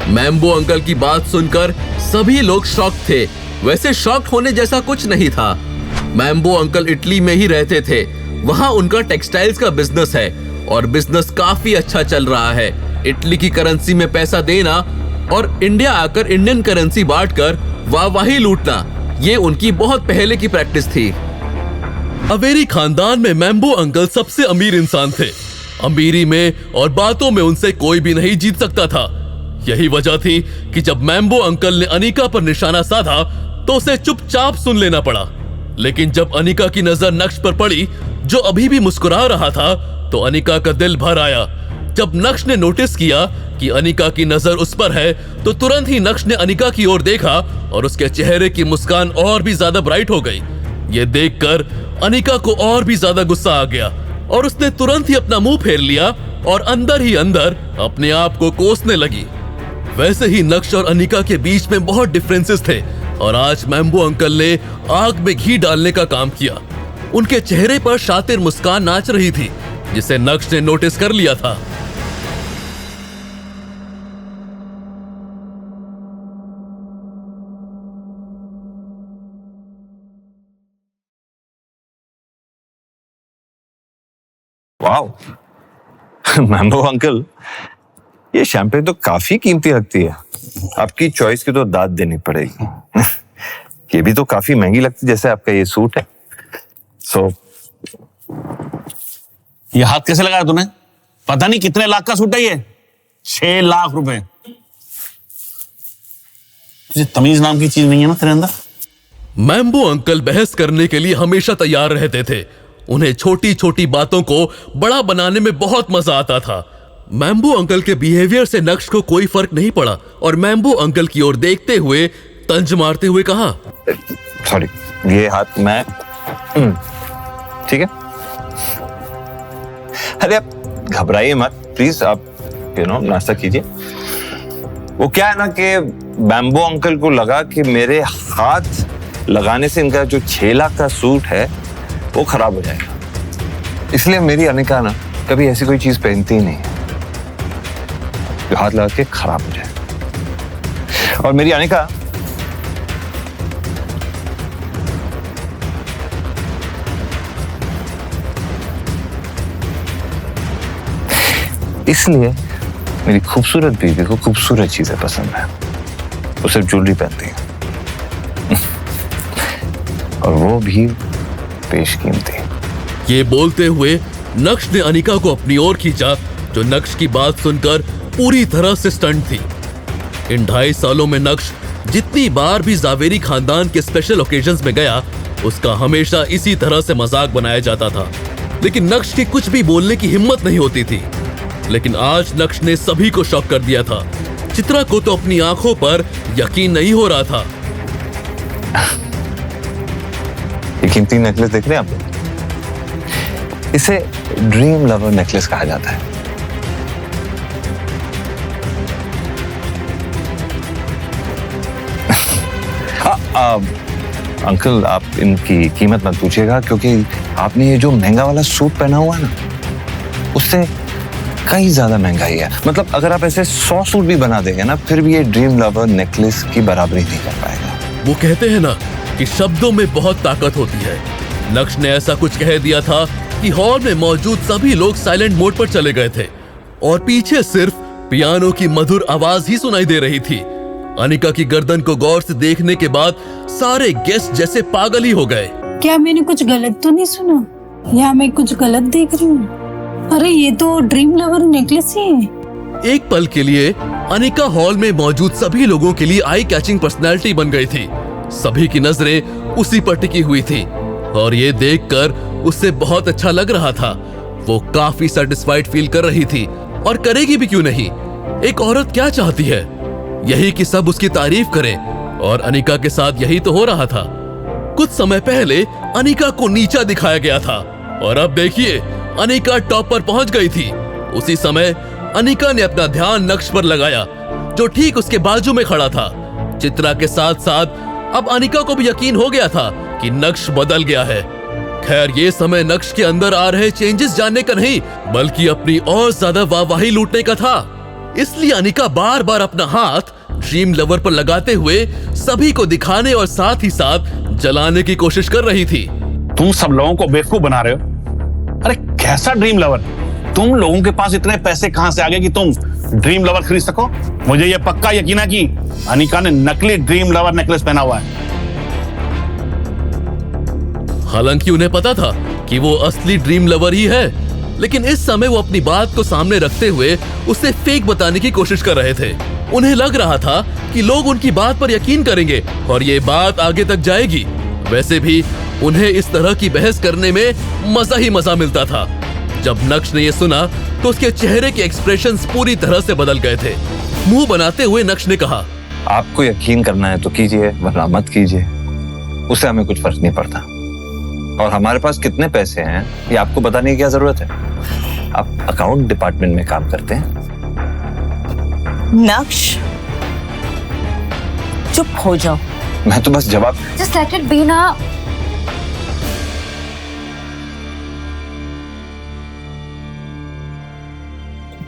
Mambo uncle की बात सुनकर सभी लोग शॉक थे। वैसे शॉक होने जैसा कुछ नहीं था। मैम्बो अंकल इटली में ही रहते थे। वहाँ उनका टेक्सटाइल्स का बिजनेस है और बिजनेस काफी अच्छा चल रहा है। इटली की करेंसी में पैसा देना और इंडिया आकर इंडियन करेंसी बांटकर वाहवाही लूटना, ये उनकी बहुत पहले की प्रैक्टिस थी। अवेरी खानदान में मैम्बो अंकल सबसे अमीर इंसान थे। अमीरी में और बातों में उनसे कोई भी नहीं जीत सकता था। यही वजह थी कि जब मैम्बो अंकल ने अनिका पर निशाना साधा तो उसे चुपचाप सुन लेना पड़ा। लेकिन जब अनिका की नजर नक्श पर पड़ी, जो अभी भी मुस्कुरा रहा था, तो अनिका का दिल भर आया। जब नक्श ने नोटिस किया कि अनिका की नजर उस पर है, तो तुरंत ही नक्श ने अनिका की ओर देखा और उसके चेहरे की मुस्कान और भी ज्यादा ब्राइट हो गई। ये देखकर अनिका को और भी ज्यादा गुस्सा आ गया और उसने तुरंत ही अपना मुंह फेर लिया और अंदर ही अंदर अपने आप को कोसने लगी। वैसे ही नक्श और अनिका के बीच में बहुत डिफरेंसेस थे और आज मैम्बो अंकल ने आग में घी डालने का काम किया। उनके चेहरे पर शातिर मुस्कान नाच रही थी, जिसे नक्श ने नोटिस कर लिया था। वाओ, मैम्बो अंकल, ये शैंपेन तो काफी कीमती लगती है। आपकी चॉइस की तो दाद देनी पड़ेगी। ये भी तो काफी महंगी लगती, जैसे आपका ये सूट है। ये हाथ कैसे लगाया तूने? पता नहीं कितने लाख का सूट है ये। 6 लाख रुपए। तुझे तमीज नाम की चीज नहीं है ना तेरे अंदर? मैम्बो अंकल बहस करने के लिए हमेशा तैयार रहते थे। उन्हें छोटी छोटी बातों को बड़ा बनाने में बहुत मजा आता था। मैम्बो अंकल के बिहेवियर से नक्श को कोई फर्क नहीं पड़ा और मैम्बो अंकल की ओर देखते हुए तंज मारते हुए कहा, सॉरी, ये हाथ मैं ठीक है। अरे आप घबराइए मत प्लीज, आप नाश्ता कीजिए। वो क्या है ना कि मैम्बो अंकल को लगा कि मेरे हाथ लगाने से इनका जो 6 लाख का सूट है वो खराब हो जाएगा, इसलिए मेरी अनिका ना कभी ऐसी कोई चीज पहनती ही नहीं है जो हाथ लगा के खराब हो जाए। और मेरी अनिका इसलिए मेरी खूबसूरत बीवी को खूबसूरत चीजें पसंद है। वो सिर्फ ज्वेलरी पहनती है और वो भी बेशकीमती। ये बोलते हुए नक्श ने अनिका को अपनी ओर खींचा, जो नक्श की बात सुनकर पूरी तरह से स्टंट थी। इन 2.5 सालों में नक्श जितनी बार भी जावेरी खानदान के स्पेशल ओकेजन्स में गया, उसका हमेशा इसी तरह से मजाक बनाया जाता था। लेकिन नक्श की कुछ भी बोलने की हिम्मत नहीं होती थी। लेकिन आज नक्श ने सभी को शॉक कर दिया था। चित्रा को तो अपनी आंखों पर यकीन नहीं हो रहा था। ये कीमती नेकलेस देख रहे हैं आप? इसे ड्रीम लवर नेकलेस कहा जाता है। अंकल, आप इनकी कीमत मत पूछिएगा, क्योंकि आपने ये जो महंगा वाला सूट पहना हुआ है ना, उससे कहीं ज्यादा महंगाई है। मतलब अगर आप ऐसे 100 सूट भी बना देंगे ना, फिर भी ये ड्रीम लवर नेकलेस की बराबरी नहीं कर पाएगा। वो कहते हैं ना कि शब्दों में बहुत ताकत होती है। नक्श ने ऐसा कुछ कह दिया था कि हॉल में मौजूद सभी लोग साइलेंट मोड पर चले गए थे और पीछे सिर्फ पियानो की मधुर आवाज ही सुनाई दे रही थी। अनिका की गर्दन को गौर से देखने के बाद सारे गेस्ट जैसे पागल ही हो गए। क्या मैंने कुछ गलत तो नहीं सुना, या मैं कुछ गलत देख रही हूँ? अरे ये तो ड्रीम लवर नेकलेस ही है। एक पल के लिए अनिका हॉल में मौजूद सभी लोगों के लिए आई कैचिंग पर्सनैलिटी बन गई थी। सभी की नजरें उसी पर टिकी हुई थी और ये देखकर उससे बहुत अच्छा लग रहा था। वो काफी सेटिस्फाइड फील कर रही थी और करेगी भी क्यों नहीं। एक औरत क्या चाहती है? यही कि सब उसकी तारीफ करें और अनिका के साथ यही तो हो रहा था। कुछ समय पहले अनिका को नीचा दिखाया गया था और अब देखिए अनिका टॉप पर पहुंच गई थी। उसी समय अनिका ने अपना ध्यान नक्श पर लगाया, जो ठीक उसके बाजू में खड़ा था। चित्रा के साथ साथ अब अनिका को भी यकीन हो गया था कि नक्श बदल गया है। खैर, ये समय नक्श के अंदर आ रहे चेंजेस जानने का नहीं, बल्कि अपनी और ज्यादा वाहवाही लूटने का था। इसलिए अनिका बार बार अपना हाथ ड्रीम लवर पर लगाते हुए सभी को दिखाने और साथ ही साथ जलाने की कोशिश कर रही थी। तुम सब लोगों को बेवकूफ बना रहे हो। अरे कैसा ड्रीम लवर? तुम लोगों के पास इतने पैसे कहां से आ गए कि तुम ड्रीम लवर खरीद सको? मुझे यह पक्का यकीन है कि अनिका ने नकली ड्रीम लवर नेकलेस पहना हुआ है। हालांकि उन्हें पता था कि वो असली ड्रीम लवर ही है, लेकिन इस समय वो अपनी बात को सामने रखते हुए उसे फेक बताने की कोशिश कर रहे थे। उन्हें लग रहा था कि लोग उनकी बात पर यकीन करेंगे और ये बात आगे तक जाएगी। वैसे भी उन्हें इस तरह की बहस करने में मजा ही मजा मिलता था। जब नक्श ने यह सुना तो उसके चेहरे के एक्सप्रेशंस पूरी तरह से बदल गए थे। मुंह बनाते हुए नक्श ने कहा, आपको यकीन करना है तो कीजिए, वरना मत कीजिए, उससे हमें कुछ फर्क नहीं पड़ता। और हमारे पास कितने पैसे हैं ये आपको बताने की क्या जरूरत है? आप अकाउंट डिपार्टमेंट में काम करते हैं। नक्श, चुप हो जाओ। मैं तो बस जवाब। Just let it be ना।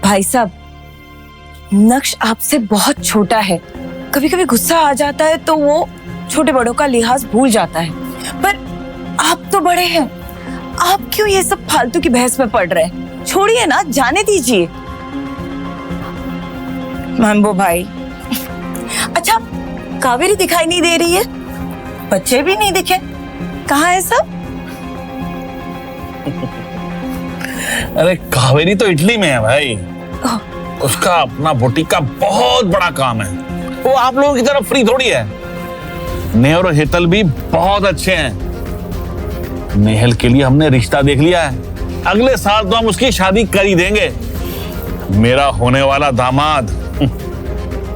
भाई साहब, नक्श आपसे बहुत छोटा है। कभी कभी गुस्सा आ जाता है तो वो छोटे बड़ों का लिहाज भूल जाता है, पर आप तो बड़े हैं। आप क्यों ये सब फालतू की बहस में पड़ रहे हैं? छोड़िए ना, जाने दीजिए। मैम्बो भाई, अच्छा कावेरी दिखाई नहीं दे रही है? बच्चे भी नहीं दिखे, कहाँ है सब? अरे कावेरी तो इटली में है भाई। उसका अपना बुटीक का बहुत बड़ा काम है। वो आप लोगों की तरफ फ्री थोड़ी है। नेहल और हेतल भी बहुत अच्छे हैं। नेहल के लिए हमने रिश्ता देख लिया है। अगले साल तो हम उसकी शादी कर ही देंगे। मेरा होने वाला दामाद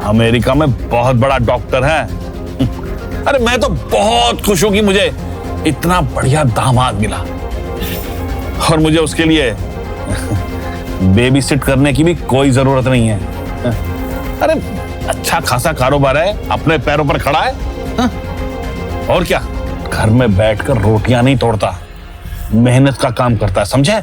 अमेरिका में बहुत बड़ा डॉक्टर है। अरे मैं तो बहुत खुश हूं कि मुझे इतना बढ़िया दामाद मिला और मुझे उसके लिए बेबी सिट करने की भी कोई जरूरत नहीं है। अरे अच्छा खासा कारोबार है, अपने पैरों पर खड़ा है। और क्या, घर में बैठकर रोटियां नहीं तोड़ता, मेहनत का काम करता है, समझे?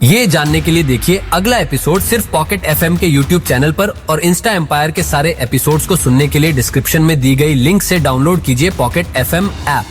ये जानने के लिए देखिए अगला एपिसोड सिर्फ पॉकेट एफएम के यूट्यूब चैनल पर, और इंस्टा एम्पायर के सारे एपिसोड्स को सुनने के लिए डिस्क्रिप्शन में दी गई लिंक से डाउनलोड कीजिए पॉकेट एफएम ऐप।